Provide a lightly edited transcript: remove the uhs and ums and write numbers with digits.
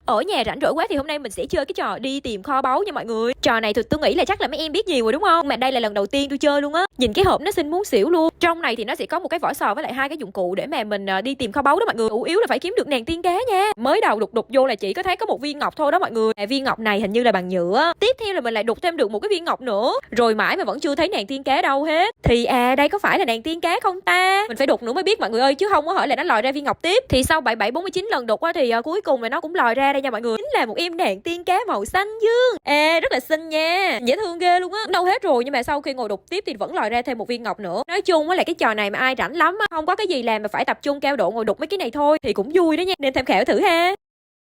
Ở nhà rảnh rỗi quá thì hôm nay mình sẽ chơi cái trò đi tìm kho báu nha mọi người. Trò này thì tôi nghĩ là chắc là mấy em biết nhiều rồi đúng không? Mà đây là lần đầu tiên tôi chơi luôn á. Nhìn cái hộp nó xinh muốn xỉu luôn. Trong này thì nó sẽ có một cái vỏ sò với lại hai cái dụng cụ để mà mình đi tìm kho báu đó mọi người. Chủ yếu là phải kiếm được nàng tiên cá nha. Mới đầu đục đục vô là chỉ có thấy có một viên ngọc thôi đó mọi người. Viên ngọc này hình như là bằng nhựa. Tiếp theo là mình lại đục thêm được một cái viên ngọc nữa. Rồi mãi mà vẫn chưa thấy nàng tiên cá đâu hết. Thì đây có phải là nàng tiên cá không ta? Mình phải đục nữa mới biết mọi người ơi, chứ không có hỏi là nó lòi ra viên ngọc tiếp. Thì sau 7749 lần đục á thì cuối cùng là nó cũng lòi ra đây nha mọi người. Chính là một em nàng tiên cá màu xanh dương. Rất là xinh nha, dễ thương ghê luôn á. Đâu hết rồi, nhưng mà sau khi ngồi đục tiếp thì vẫn lòi ra thêm một viên ngọc nữa. Nói chung á là cái trò này mà ai rảnh lắm á, không có cái gì làm mà phải tập trung cao độ ngồi đục mấy cái này thôi thì cũng vui đó nha, nên tham khảo thử ha.